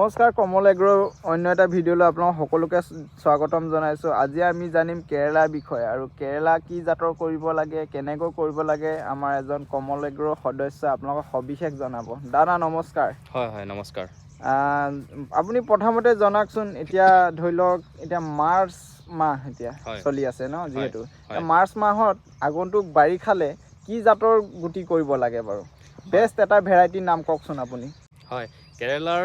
নমস্কাৰ, কমল এগ্ৰ অন্য এটা ভিডিঅ'লৈ আপোনালোক সকলোকে স্বাগতম জনাইছোঁ। আজি আমি জানিম কেৰেলাৰ বিষয়ে আৰু কেৰেলা কি জাতৰ কৰিব লাগে, কেনেকৈ কৰিব লাগে। আমাৰ এজন কমল এগ্ৰ সদস্য আপোনালোকক সবিশেষ জনাব। দাদা নমস্কাৰ। হয় নমস্কাৰ। আপুনি প্ৰথমতে জনাওকচোন, এতিয়া ধৰি লওক এতিয়া মাৰ্চ মাহ এতিয়া চলি আছে ন, যিহেতু মাৰ্চ মাহত আগন্তুক বাৰিষালে কি জাতৰ গুটি কৰিব লাগে বাৰু? বেষ্ট এটা ভেৰাইটিৰ নাম কওকচোন আপুনি। হয়, কেৰেলাৰ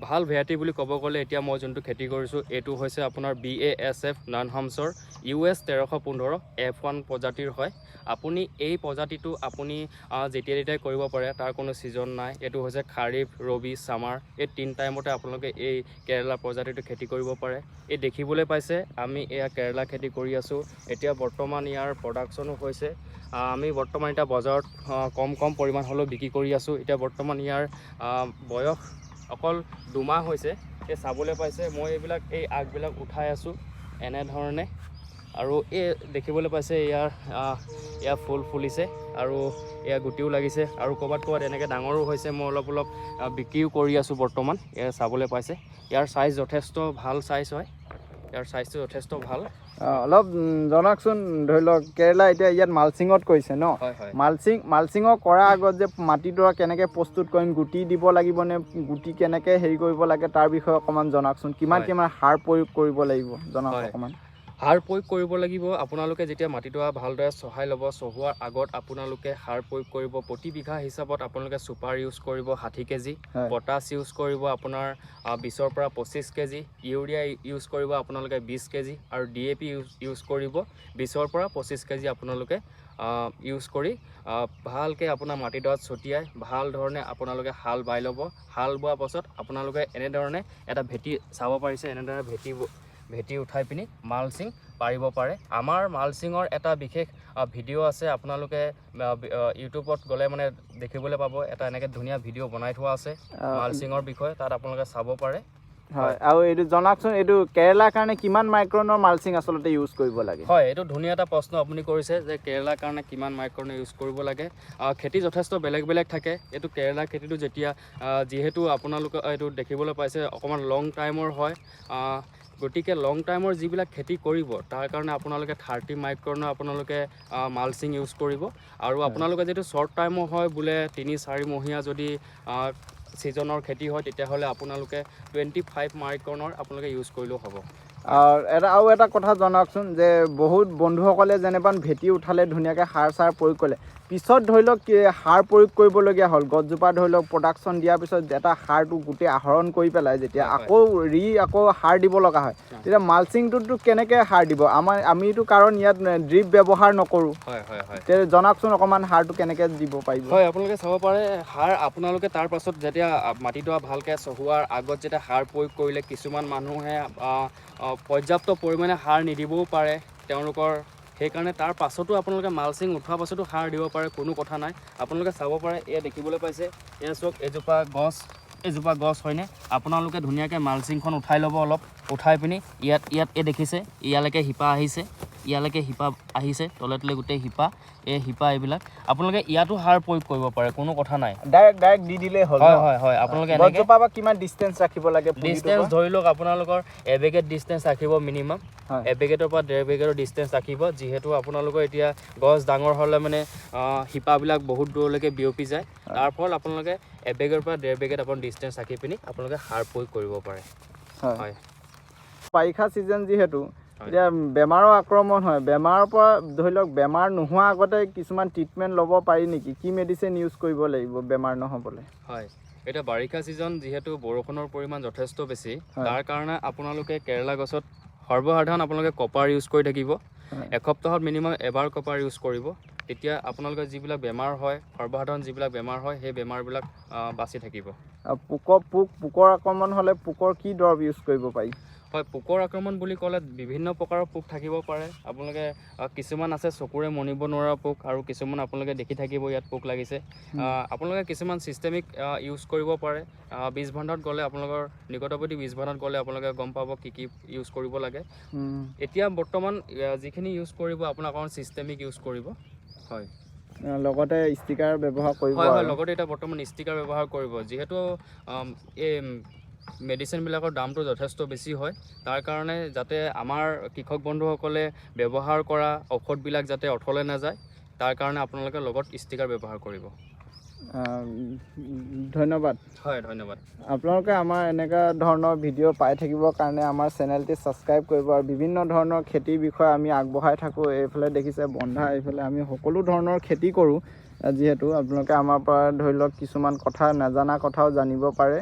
ভাল ভেৰাইটি বুলি ক'ব গ'লে এতিয়া মই যোনটো খেতি কৰিছোঁ এইটো হৈছে আপোনাৰ BASF নানহামছৰ US 1315 F1 প্ৰজাতিৰ হয়। আপুনি এই প্ৰজাতিটো আপুনি যেতিয়া তেতিয়াই কৰিব পাৰে, তাৰ কোনো ছিজন নাই। এইটো হৈছে খাৰিফ, ৰবি, ছামাৰ, এই 3 টাইমতে আপোনালোকে এই কেৰেলা প্ৰজাতিটো খেতি কৰিব পাৰে। এই দেখিবলৈ পাইছে আমি এয়া কেৰেলা খেতি কৰি আছোঁ। এতিয়া বৰ্তমান ইয়াৰ প্ৰডাকশ্যনো হৈছে। আমি বৰ্তমান এতিয়া বজাৰত কম পৰিমাণ হ'লেও বিক্ৰী কৰি আছোঁ। এতিয়া বৰ্তমান ইয়াৰ বয়স অকল 2 মাহ হৈছে। এই চাবলৈ পাইছে মই এইবিলাক এই আগবিলাক উঠাই আছোঁ এনেধৰণে, আৰু এই দেখিবলৈ পাইছে ইয়াৰ ফুল ফুলিছে আৰু এয়া গুটিও লাগিছে আৰু ক'ৰবাত এনেকৈ ডাঙৰো হৈছে। মই অলপ বিক্ৰীও কৰি আছোঁ বৰ্তমান। এয়া চাবলৈ পাইছে ইয়াৰ চাইজ যথেষ্ট ভাল চাইজ হয়। ইয়াৰ চাইজটো যথেষ্ট ভাল। অলপ জনাওকচোন, ধৰি লওক কেৰেলা এতিয়া ইয়াত মালচিঙত কৰিছে ন? মালচিঙৰ কৰাৰ আগত যে মাটিডৰা কেনেকৈ প্ৰস্তুত কৰিম, গুটি দিব লাগিবনে, গুটি কেনেকৈ হেৰি কৰিব লাগে তাৰ বিষয়ে অকণমান জনাওকচোন। কিমান সাৰ প্ৰয়োগ কৰিব লাগিব জনাওক অকণমান। সাৰ প্ৰয়োগ কৰিব লাগিব। আপোনালোকে যেতিয়া মাটিডৰা ভালদৰে চহাই ল'ব, চহোৱাৰ আগত আপোনালোকে সাৰ প্ৰয়োগ কৰিব। প্ৰতি বিঘা হিচাপত আপোনালোকে ছুপাৰ ইউজ কৰিব 60 কেজি, পটাছ ইউজ কৰিব আপোনাৰ 20 পৰা 25 কেজি, ইউৰিয়া ইউজ কৰিব আপোনালোকে 20 কেজি আৰু DAP ইউজ কৰিব 20 পৰা 25 কেজি আপোনালোকে ইউজ কৰি ভালকৈ আপোনাৰ মাটিডৰাত ছটিয়াই ভাল ধৰণে আপোনালোকে হাল বাই ল'ব। হাল বোৱাৰ পাছত আপোনালোকে এনেধৰণে এটা ভেটি চাব পাৰিছে, এনেদৰে ভেটি উঠাই পিনি মালচিং পাৰিব পাৰে। আমাৰ মালচিঙৰ এটা বিশেষ ভিডিঅ' আছে, আপোনালোকে ইউটিউবত গ'লে মানে দেখিবলৈ পাব। এটা এনেকৈ ধুনীয়া ভিডিঅ' বনাই থোৱা আছে মালচিঙৰ বিষয়ে, তাত আপোনালোকে চাব পাৰে। হয়, আৰু এইটো জনাওকচোন, এইটো কেৰেলাৰ কাৰণে কিমান মাইক্ৰনৰ মালচিং আচলতে ইউজ কৰিব লাগে? হয়, এইটো ধুনীয়া এটা প্ৰশ্ন আপুনি কৰিছে যে কেৰেলাৰ কাৰণে কিমান মাইক্ৰনৰ ইউজ কৰিব লাগে। খেতি যথেষ্ট বেলেগ থাকে। এইটো কেৰেলা খেতিটো যেতিয়া যিহেতু আপোনালোকে এইটো দেখিবলৈ পাইছে অকণমান লং টাইমৰ হয়, গতিকে লং টাইমৰ যিবিলাক খেতি কৰিব তাৰ কাৰণে আপোনালোকে 30 মাইক্ৰনৰ আপোনালোকে মালচিং ইউজ কৰিব। আৰু আপোনালোকে যিটো শ্বৰ্ট টাইমৰ হয়, বোলে 3-4 মহীয়া যদি ছিজনৰ খেতি হয়, তেতিয়াহ'লে আপোনালোকে 25 মাইক্ৰনৰ আপোনালোকে ইউজ কৰিলেও হ'ব। আৰু এটা কথা জনাওকচোন, যে বহুত বন্ধুসকলে যেনিবা ভেটি উঠালে ধুনীয়াকৈ সাৰ প্ৰয়োগ কৰিলে, পিছত ধৰি লওক সাৰ প্ৰয়োগ কৰিবলগীয়া হ'ল, গছজোপা ধৰি লওক প্ৰডাকশ্যন দিয়াৰ পিছত এটা সাৰটো গোটেই আহৰণ কৰি পেলাই যেতিয়া আকৌ সাৰ দিব লগা হয়, তেতিয়া মালচিংটোতো কেনেকৈ সাৰ দিব? আমিতো কাৰণ ইয়াত ড্ৰিপ ব্যৱহাৰ নকৰোঁ। জনাওকচোন অকণমান, সাৰটো কেনেকৈ দিব পাৰিব? হয়, আপোনালোকে চাব পাৰে সাৰ আপোনালোকে তাৰ পাছত যেতিয়া মাটিডৰা ভালকৈ চহোৱাৰ আগত যেতিয়া সাৰ প্ৰয়োগ কৰিলে, কিছুমান মানুহে পৰ্যাপ্ত পৰিমাণে সাৰ নিদিবও পাৰে তেওঁলোকৰ, সেইকাৰণে তাৰ পাছতো আপোনালোকে মালচিং উঠোৱাৰ পাছতো সাৰ দিব পাৰে, কোনো কথা নাই। আপোনালোকে চাব পাৰে, এয়া দেখিবলৈ পাইছে, এয়া চাওক এজোপা গছ হয়নে? আপোনালোকে ধুনীয়াকৈ মালচিংখন উঠাই ল'ব, অলপ উঠাই পিনি ইয়াত এই দেখিছে ইয়ালৈকে শিপা আহিছে, তলে গোটেই শিপা এইবিলাক আপোনালোকে ইয়াতো সাৰ প্ৰয়োগ কৰিব পাৰে, কোনো কথা নাই। ডাইৰেক্ট দি দিলেই হ'ল। হয়, আপোনালোকে গছজোপা বা কিমান ডিষ্টেঞ্চ ৰাখিব লাগে? ডিষ্টেঞ্চ ধৰি লওক আপোনালোকৰ 1 বেগেট ডিষ্টেঞ্চ ৰাখিব মিনিমাম। 1 বেগেটৰ পৰা 1.5 বেগেটৰ ডিষ্টেঞ্চ ৰাখিব, যিহেতু আপোনালোকৰ এতিয়া গছ ডাঙৰ হ'লে মানে শিপাবিলাক বহুত দূৰলৈকে বিয়পি যায়। তাৰ ফলত আপোনালোকে 1 বেগৰ পৰা 1.5 বেগেট আপোনাৰ ডিষ্টেঞ্চ ৰাখি পিনি আপোনালোকে সাৰ প্ৰয়োগ কৰিব পাৰে। হয়, বাৰিষা ছিজন যিহেতু, এতিয়া বেমাৰৰ আক্ৰমণ হয়, বেমাৰৰ পৰা ধৰি লওক বেমাৰ নোহোৱাৰ আগতে কিছুমান ট্ৰিটমেণ্ট ল'ব পাৰি নেকি? কি মেডিচিন ইউজ কৰিব লাগিব বেমাৰ নহ'বলৈ? হয়, এতিয়া বাৰিষা ছিজন যিহেতু বৰষুণৰ পৰিমাণ যথেষ্ট বেছি, তাৰ কাৰণে আপোনালোকে কেৰেলা গছত সৰ্বসাধাৰণ আপোনালোকে কপাৰ ইউজ কৰি থাকিব। এসপ্তাহত মিনিমাম এবাৰ কপাৰ ইউজ কৰিব। তেতিয়া আপোনালোকৰ যিবিলাক বেমাৰ হয়, সৰ্বসাধাৰণ যিবিলাক বেমাৰ হয়, সেই বেমাৰবিলাক বাচি থাকিব। পোকৰ আক্ৰমণ হ'লে পোকৰ কি দৰৱ ইউজ কৰিব পাৰি? হয়, পোকৰ আক্ৰমণ বুলি ক'লে বিভিন্ন প্ৰকাৰৰ পোক থাকিব পাৰে। আপোনালোকে কিছুমান আছে চকুৰে মনিব নোৱাৰা পোক, আৰু কিছুমান আপোনালোকে দেখি থাকিব ইয়াত পোক লাগিছে। আপোনালোকে কিছুমান ছিষ্টেমিক ইউজ কৰিব পাৰে। বীজ ভাণ্ডাৰত গ'লে আপোনালোকৰ নিকটৱৰ্তী বীজ ভাণ্ডাৰত গ'লে আপোনালোকে গম পাব কি ইউজ কৰিব লাগে। এতিয়া বৰ্তমান যিখিনি ইউজ কৰিব আপোনাক অকণ ছিষ্টেমিক ইউজ কৰিব। হয়, লগতে ষ্টিকাৰ ব্যৱহাৰ কৰিব। হয়, লগতে এতিয়া বৰ্তমান ষ্টিকাৰ ব্যৱহাৰ কৰিব, যিহেতু এই মেডিচিনবিলাকৰ দামটো যথেষ্ট বেছি হয়। তাৰ কাৰণে যাতে আমাৰ কৃষক বন্ধুসকলে ব্যৱহাৰ কৰা ঔষধবিলাক যাতে অথলে নাযায়, তাৰ কাৰণে আপোনালোকে লগত ষ্টিকাৰ ব্যৱহাৰ কৰিব। ধন্যবাদ। হয়, ধন্যবাদ। আপোনালোকে আমাৰ এনেকুৱা ধৰণৰ ভিডিঅ' পাই থাকিবৰ কাৰণে আমাৰ চেনেলটি ছাবস্ক্ৰাইব কৰিব আৰু বিভিন্ন ধৰণৰ খেতিৰ বিষয়ে আমি আগবঢ়াই থাকোঁ। এইফালে দেখিছে বন্ধা, এইফালে আমি সকলো ধৰণৰ খেতি কৰোঁ, যিহেতু আপোনালোকে আমাৰ পৰা ধৰি লওক কিছুমান কথা নজনা কথাও জানিব পাৰে।